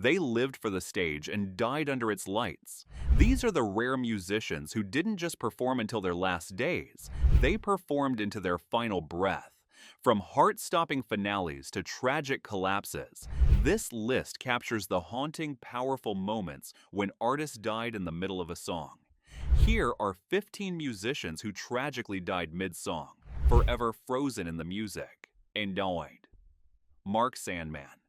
They lived for the stage and died under its lights. These are the rare musicians who didn't just perform until their last days, they performed into their final breath. From heart-stopping finales to tragic collapses, this list captures the haunting, powerful moments when artists died in the middle of a song. Here are 15 musicians who tragically died mid-song, forever frozen in the music. Enjoyed. Mark Sandman.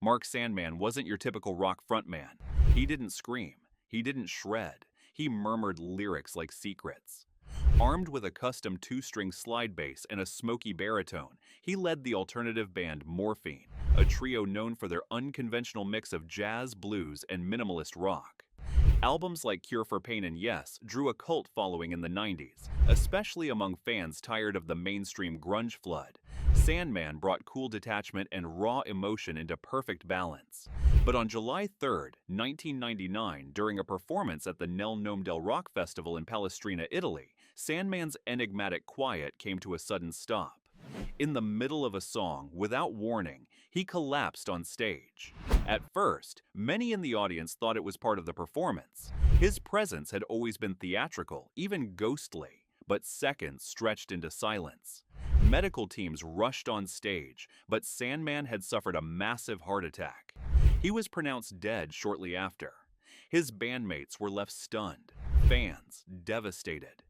Mark Sandman wasn't your typical rock frontman. He didn't scream. He didn't shred. He murmured lyrics like secrets. Armed with a custom two-string slide bass and a smoky baritone, he led the alternative band Morphine, a trio known for their unconventional mix of jazz, blues, and minimalist rock. Albums like Cure for Pain and Yes drew a cult following in the 90s, especially among fans tired of the mainstream grunge flood. Sandman brought cool detachment and raw emotion into perfect balance. But on July 3, 1999, during a performance at the Nel Nome del Rock Festival in Palestrina, Italy, Sandman's enigmatic quiet came to a sudden stop. In the middle of a song, without warning, he collapsed on stage. At first, many in the audience thought it was part of the performance. His presence had always been theatrical, even ghostly, but seconds stretched into silence. Medical teams rushed on stage, but Sandman had suffered a massive heart attack. He was pronounced dead shortly after. His bandmates were left stunned, fans devastated.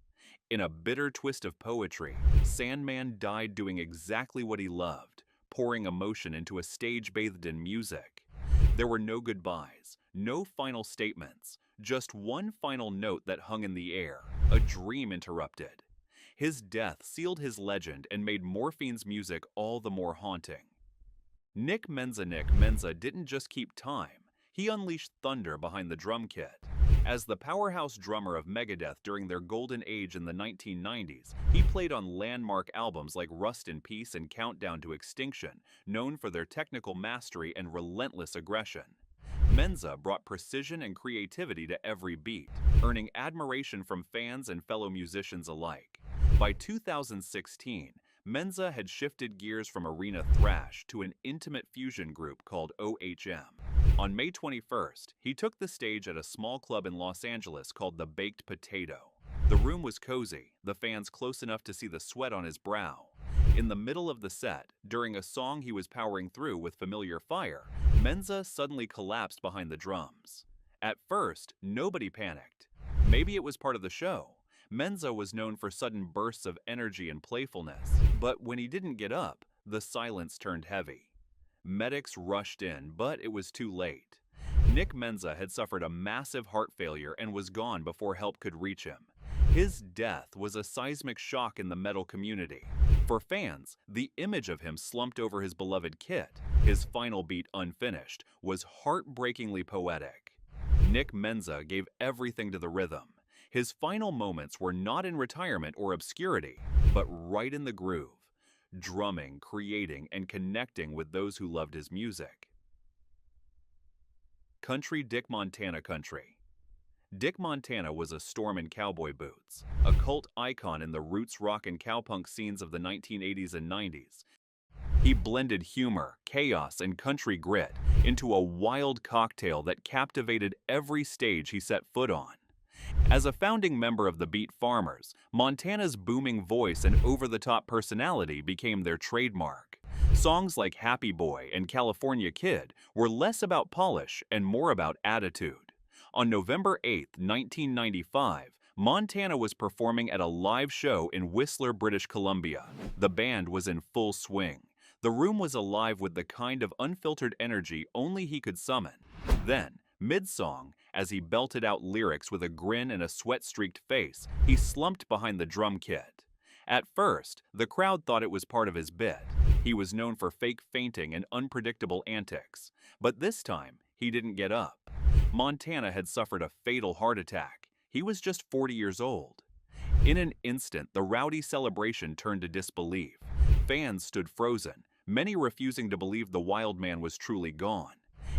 In a bitter twist of poetry, Sandman died doing exactly what he loved, pouring emotion into a stage bathed in music. There were no goodbyes, no final statements, just one final note that hung in the air, a dream interrupted. His death sealed his legend and made Morphine's music all the more haunting. Nick Menza didn't just keep time, he unleashed thunder behind the drum kit. As the powerhouse drummer of Megadeth during their golden age in the 1990s, he played on landmark albums like Rust in Peace and Countdown to Extinction, known for their technical mastery and relentless aggression. Menza brought precision and creativity to every beat, earning admiration from fans and fellow musicians alike. By 2016, Menza had shifted gears from arena thrash to an intimate fusion group called OHM. On May 21st, he took the stage at a small club in Los Angeles called the Baked Potato. The room was cozy, the fans close enough to see the sweat on his brow. In the middle of the set, during a song he was powering through with Familiar Fire, Menza suddenly collapsed behind the drums. At first, nobody panicked. Maybe it was part of the show. Menza was known for sudden bursts of energy and playfulness, but when he didn't get up, the silence turned heavy. Medics rushed in, but it was too late. Nick Menza had suffered a massive heart failure and was gone before help could reach him. His death was a seismic shock in the metal community. For fans, the image of him slumped over his beloved kit, his final beat unfinished, was heartbreakingly poetic. Nick Menza gave everything to the rhythm. His final moments were not in retirement or obscurity, but right in the groove, drumming, creating, and connecting with those who loved his music. Country Dick Montana Country. Dick Montana was a storm in cowboy boots, a cult icon in the roots rock and cowpunk scenes of the 1980s and 90s. He blended humor, chaos, and country grit into a wild cocktail that captivated every stage he set foot on. As a founding member of the Beat Farmers, Montana's booming voice and over-the-top personality became their trademark. Songs like Happy Boy and California Kid were less about polish and more about attitude. On November 8, 1995, Montana was performing at a live show in Whistler, British Columbia. The band was in full swing. The room was alive with the kind of unfiltered energy only he could summon. Then, mid-song, as he belted out lyrics with a grin and a sweat-streaked face, he slumped behind the drum kit. At first, the crowd thought it was part of his bit. He was known for fake fainting and unpredictable antics. But this time, he didn't get up. Montana had suffered a fatal heart attack. He was just 40 years old. In an instant, the rowdy celebration turned to disbelief. Fans stood frozen, many refusing to believe the wild man was truly gone.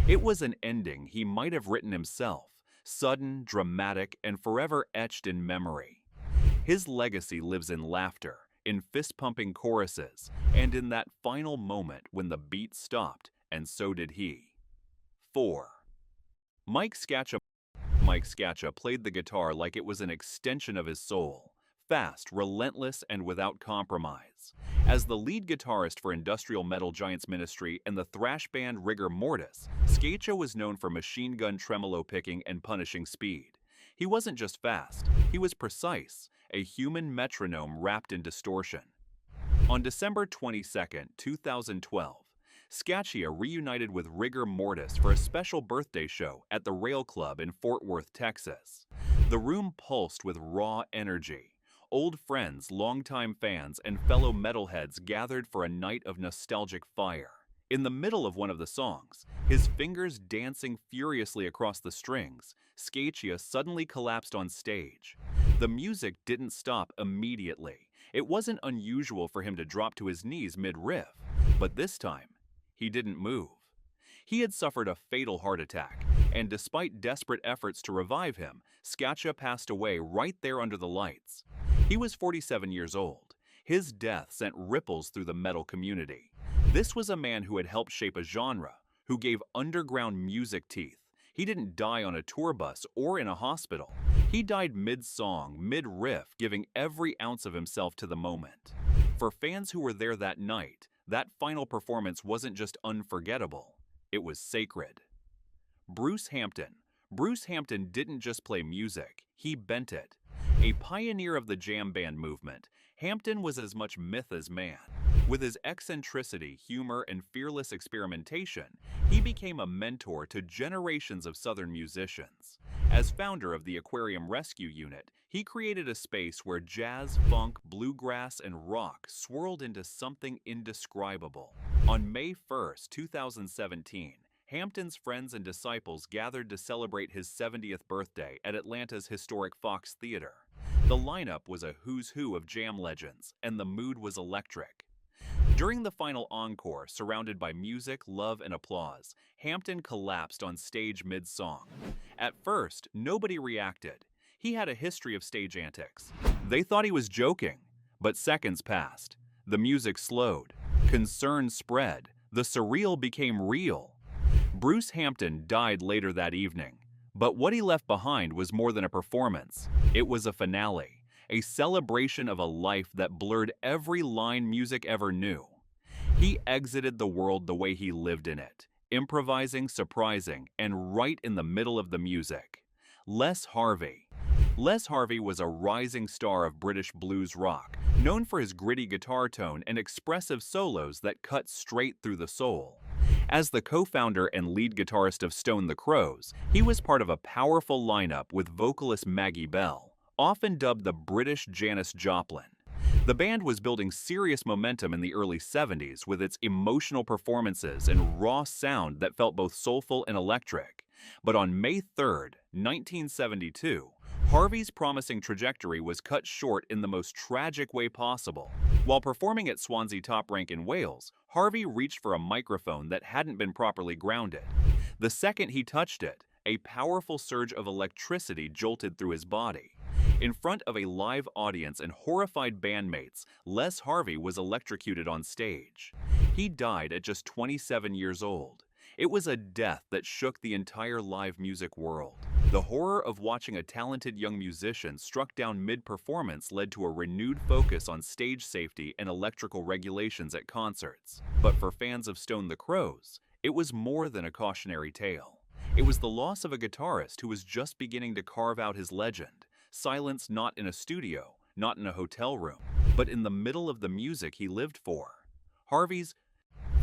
It was an ending he might have written himself, sudden, dramatic, and forever etched in memory. His legacy lives in laughter, in fist-pumping choruses, and in that final moment when the beat stopped, and so did he. 4. Mike Scaccia. Mike Scaccia played the guitar like it was an extension of his soul, fast, relentless, and without compromise. As the lead guitarist for industrial metal giants Ministry and the thrash band Rigor Mortis, Scaccia was known for machine gun tremolo picking and punishing speed. He wasn't just fast, he was precise, a human metronome wrapped in distortion. On December 22, 2012, Scaccia reunited with Rigor Mortis for a special birthday show at the Rail Club in Fort Worth, Texas. The room pulsed with raw energy. Old friends, longtime fans, and fellow metalheads gathered for a night of nostalgic fire. In the middle of one of the songs, his fingers dancing furiously across the strings, Scaccia suddenly collapsed on stage. The music didn't stop immediately. It wasn't unusual for him to drop to his knees mid-riff, but this time, he didn't move. He had suffered a fatal heart attack, and despite desperate efforts to revive him, Scaccia passed away right there under the lights. He was 47 years old. His death sent ripples through the metal community. This was a man who had helped shape a genre, who gave underground music teeth. He didn't die on a tour bus or in a hospital. He died mid-song, mid-riff, giving every ounce of himself to the moment. For fans who were there that night, that final performance wasn't just unforgettable, it was sacred. Bruce Hampton. Bruce Hampton didn't just play music, he bent it. A pioneer of the jam band movement, Hampton was as much myth as man. With his eccentricity, humor, and fearless experimentation, he became a mentor to generations of Southern musicians. As founder of the Aquarium Rescue Unit, he created a space where jazz, funk, bluegrass, and rock swirled into something indescribable. On May 1, 2017, Hampton's friends and disciples gathered to celebrate his 70th birthday at Atlanta's historic Fox Theater. The lineup was a who's who of jam legends, and the mood was electric. During the final encore, surrounded by music, love, and applause, Hampton collapsed on stage mid-song. At first, nobody reacted. He had a history of stage antics. They thought he was joking, but seconds passed. The music slowed. Concern spread. The surreal became real. Bruce Hampton died later that evening, but what he left behind was more than a performance. It was a finale, a celebration of a life that blurred every line music ever knew. He exited the world the way he lived in it, improvising, surprising, and right in the middle of the music. Les Harvey. Les Harvey was a rising star of British blues rock, known for his gritty guitar tone and expressive solos that cut straight through the soul. As the co-founder and lead guitarist of Stone the Crows, he was part of a powerful lineup with vocalist Maggie Bell, often dubbed the British Janis Joplin. The band was building serious momentum in the early 70s with its emotional performances and raw sound that felt both soulful and electric. But on May 3, 1972, Harvey's promising trajectory was cut short in the most tragic way possible. While performing at Swansea Top Rank in Wales, Harvey reached for a microphone that hadn't been properly grounded. The second he touched it, a powerful surge of electricity jolted through his body. In front of a live audience and horrified bandmates, Les Harvey was electrocuted on stage. He died at just 27 years old. It was a death that shook the entire live music world. The horror of watching a talented young musician struck down mid-performance led to a renewed focus on stage safety and electrical regulations at concerts. But for fans of Stone the Crows, it was more than a cautionary tale. It was the loss of a guitarist who was just beginning to carve out his legend, silenced not in a studio, not in a hotel room, but in the middle of the music he lived for. Harvey's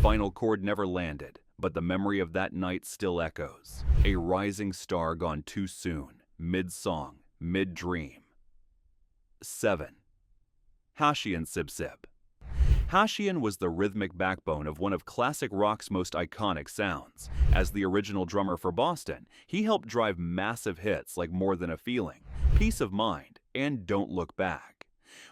final chord never landed, but the memory of that night still echoes. A rising star gone too soon, mid-song, mid-dream. 7. Hashian Sibsib. Hashian was the rhythmic backbone of one of classic rock's most iconic sounds. As the original drummer for Boston, he helped drive massive hits like More Than a Feeling, Peace of Mind, and Don't Look Back.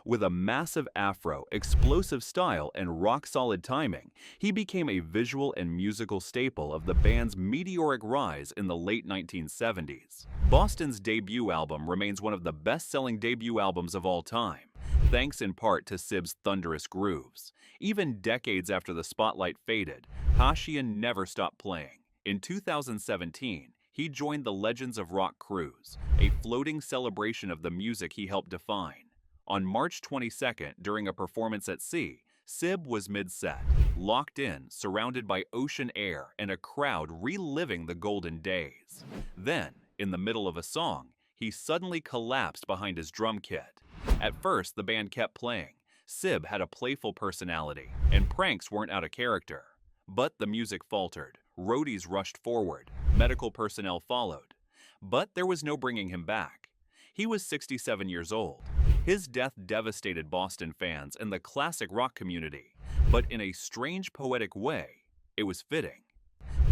With a massive afro, explosive style, and rock-solid timing, he became a visual and musical staple of the band's meteoric rise in the late 1970s. Boston's debut album remains one of the best-selling debut albums of all time, thanks in part to Sib's thunderous grooves. Even decades after the spotlight faded, Hashian never stopped playing. In 2017, he joined the Legends of Rock cruise, a floating celebration of the music he helped define. On March 22nd, during a performance at sea, Sib was mid-set, locked in, surrounded by ocean air and a crowd reliving the golden days. Then, in the middle of a song, he suddenly collapsed behind his drum kit. At first, the band kept playing. Sib had a playful personality, and pranks weren't out of character. But the music faltered. Roadies rushed forward. Medical personnel followed. But there was no bringing him back. He was 67 years old. His death devastated Boston fans and the classic rock community. But in a strange, poetic way, it was fitting.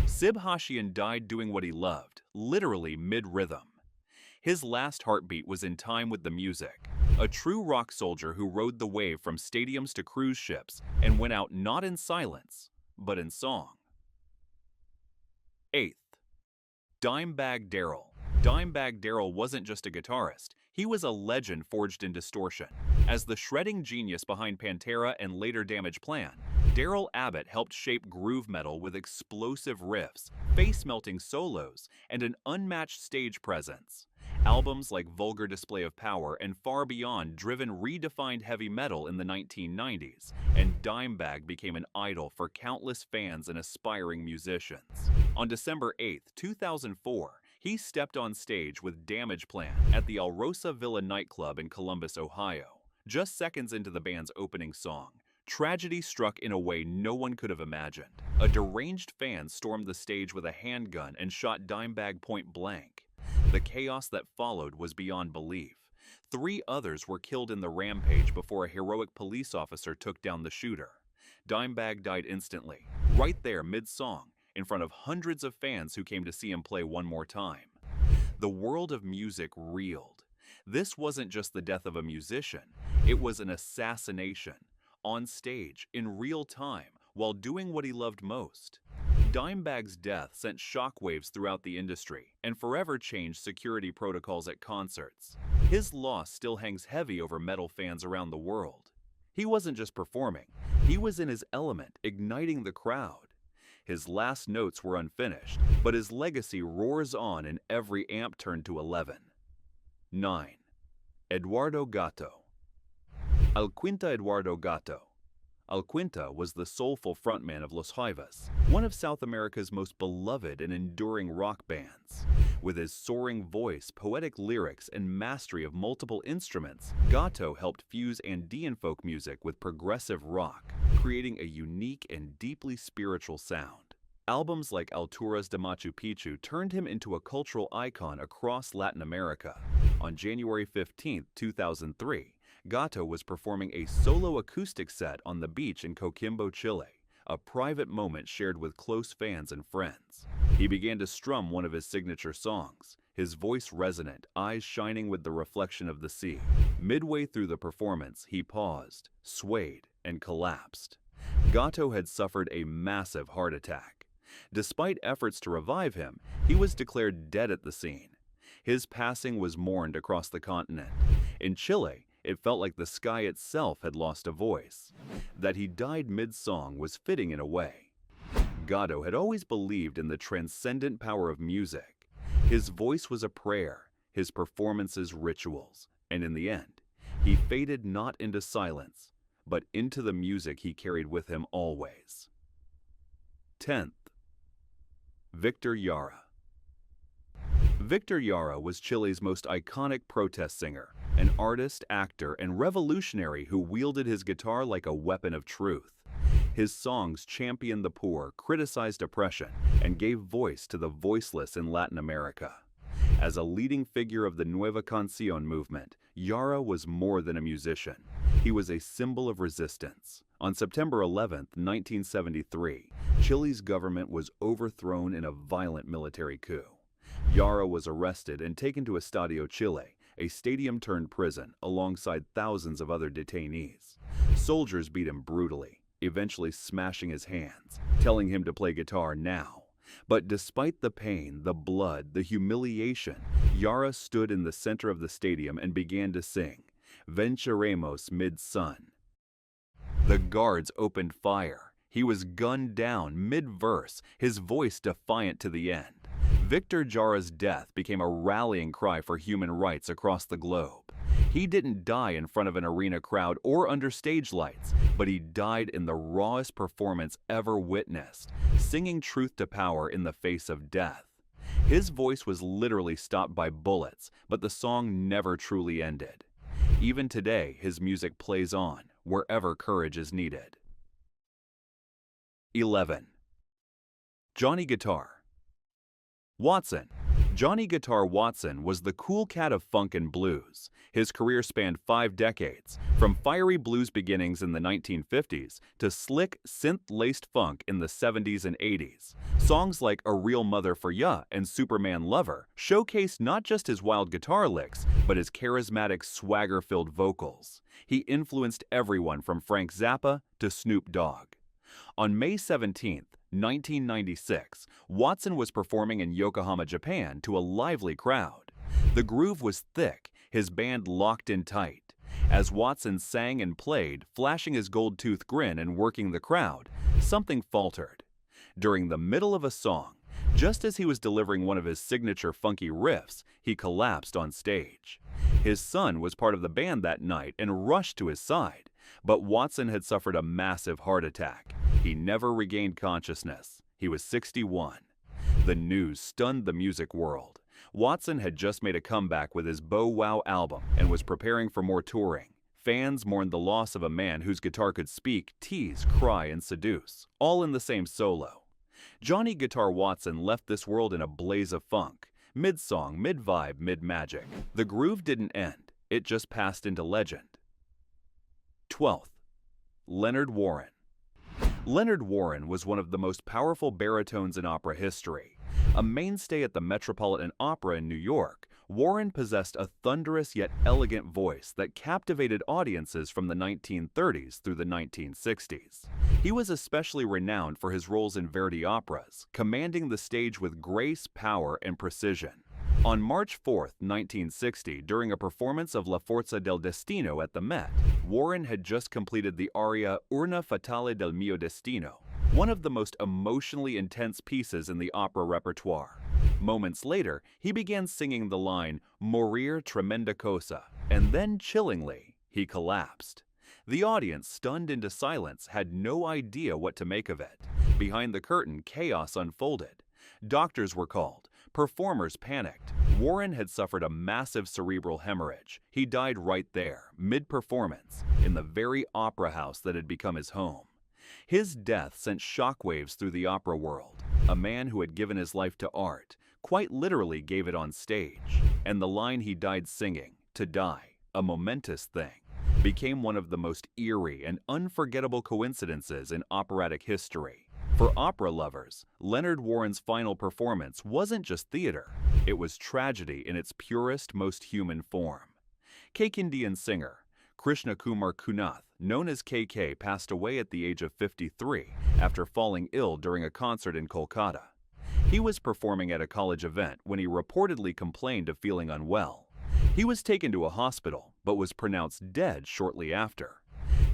Sib Hashian died doing what he loved, literally mid-rhythm. His last heartbeat was in time with the music, a true rock soldier who rode the wave from stadiums to cruise ships and went out not in silence, but in song. 8th, Dimebag Darrell. Dimebag Darrell wasn't just a guitarist, he was a legend forged in distortion. As the shredding genius behind Pantera and later Damage Plan, Darrell Abbott helped shape groove metal with explosive riffs, face-melting solos, and an unmatched stage presence. Albums like Vulgar Display of Power and Far Beyond Driven redefined heavy metal in the 1990s, and Dimebag became an idol for countless fans and aspiring musicians. On December 8, 2004, he stepped on stage with Damage Plan at the Alrosa Villa nightclub in Columbus, Ohio. Just seconds into the band's opening song, tragedy struck in a way no one could have imagined. A deranged fan stormed the stage with a handgun and shot Dimebag point blank. The chaos that followed was beyond belief. 3 others were killed in the rampage before a heroic police officer took down the shooter. Dimebag died instantly, right there mid-song, in front of hundreds of fans who came to see him play one more time. The world of music reeled. This wasn't just the death of a musician, it was an assassination, on stage, in real time, while doing what he loved most. Dimebag's death sent shockwaves throughout the industry and forever changed security protocols at concerts. His loss still hangs heavy over metal fans around the world. He wasn't just performing, he was in his element, igniting the crowd. His last notes were unfinished, but his legacy roars on in every amp turned to 11. 9. Eduardo Gatto. Alquinta Eduardo Gatto. Alquinta was the soulful frontman of Los Jaivas, one of South America's most beloved and enduring rock bands. With his soaring voice, poetic lyrics, and mastery of multiple instruments, Gatto helped fuse Andean folk music with progressive rock, creating a unique and deeply spiritual sound. Albums like Alturas de Machu Picchu turned him into a cultural icon across Latin America. On January 15, 2003, Gatto was performing a solo acoustic set on the beach in Coquimbo, Chile, a private moment shared with close fans and friends. He began to strum one of his signature songs, his voice resonant, eyes shining with the reflection of the sea. Midway through the performance, he paused, swayed, and collapsed. Gatto had suffered a massive heart attack. Despite efforts to revive him, he was declared dead at the scene. His passing was mourned across the continent. In Chile, it felt like the sky itself had lost a voice. That he died mid-song was fitting in a way. Gatto had always believed in the transcendent power of music. His voice was a prayer, his performances rituals, and in the end, he faded not into silence, but into the music he carried with him always. 10th, Victor Jara. Victor Jara was Chile's most iconic protest singer, an artist, actor, and revolutionary who wielded his guitar like a weapon of truth. His songs championed the poor, criticized oppression, and gave voice to the voiceless in Latin America. As a leading figure of the Nueva Canción movement, Jara was more than a musician. He was a symbol of resistance. On September 11, 1973, Chile's government was overthrown in a violent military coup. Jara was arrested and taken to Estadio Chile, a stadium-turned-prison, alongside thousands of other detainees. Soldiers beat him brutally, eventually smashing his hands, telling him to play guitar now. But despite the pain, the blood, the humiliation, Jara stood in the center of the stadium and began to sing, Venceremos mid-sun. The guards opened fire. He was gunned down mid-verse, his voice defiant to the end. Victor Jara's death became a rallying cry for human rights across the globe. He didn't die in front of an arena crowd or under stage lights, but he died in the rawest performance ever witnessed, singing truth to power in the face of death. His voice was literally stopped by bullets, but the song never truly ended. Even today, his music plays on, wherever courage is needed. 11. Johnny Guitar Watson. Johnny Guitar Watson was the cool cat of funk and blues. His career spanned 5 decades, from fiery blues beginnings in the 1950s to slick, synth-laced funk in the 70s and 80s. Songs like A Real Mother for Ya and Superman Lover showcased not just his wild guitar licks, but his charismatic, swagger-filled vocals. He influenced everyone from Frank Zappa to Snoop Dogg. On May 17, 1996, Watson was performing in Yokohama, Japan to a lively crowd. The groove was thick, his band locked in tight. As Watson sang and played, flashing his gold-toothed grin and working the crowd, something faltered. During the middle of a song, just as he was delivering one of his signature funky riffs, he collapsed on stage. His son was part of the band that night and rushed to his side, but Watson had suffered a massive heart attack. He never regained consciousness. He was 61. The news stunned the music world. Watson had just made a comeback with his Bow Wow album and was preparing for more touring. Fans mourned the loss of a man whose guitar could speak, tease, cry, and seduce, all in the same solo. Johnny Guitar Watson left this world in a blaze of funk, mid-song, mid-vibe, mid-magic. The groove didn't end. It just passed into legend. 12th. Leonard Warren. Leonard Warren was one of the most powerful baritones in opera history. A mainstay at the Metropolitan Opera in New York, Warren possessed a thunderous yet elegant voice that captivated audiences from the 1930s through the 1960s. He was especially renowned for his roles in Verdi operas, commanding the stage with grace, power, and precision. On March 4, 1960, during a performance of La Forza del Destino at the Met, Warren had just completed the aria Urna Fatale del mio destino, one of the most emotionally intense pieces in the opera repertoire. Moments later, he began singing the line, Morir tremenda cosa, and then, chillingly, he collapsed. The audience, stunned into silence, had no idea what to make of it. Behind the curtain, chaos unfolded. Doctors were called. Performers panicked. Warren had suffered a massive cerebral hemorrhage. He died right there, mid-performance, in the very opera house that had become his home. His death sent shockwaves through the opera world. A man who had given his life to art, quite literally gave it on stage. And the line he died singing, to die, a momentous thing, became one of the most eerie and unforgettable coincidences in operatic history. For opera lovers, Leonard Warren's final performance wasn't just theater. It was tragedy in its purest, most human form. Cake Indian singer Krishna Kumar Kunath, known as KK, passed away at the age of 53 after falling ill during a concert in Kolkata. He was performing at a college event when he reportedly complained of feeling unwell. He was taken to a hospital, but was pronounced dead shortly after.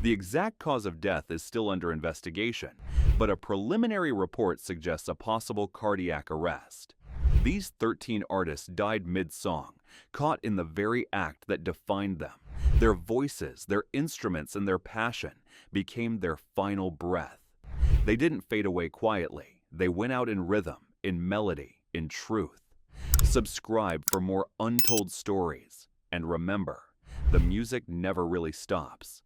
The exact cause of death is still under investigation, but a preliminary report suggests a possible cardiac arrest. These 13 artists died mid-song, caught in the very act that defined them. Their voices, their instruments, and their passion became their final breath. They didn't fade away quietly. They went out in rhythm, in melody, in truth. Subscribe for more untold stories. And remember, the music never really stops.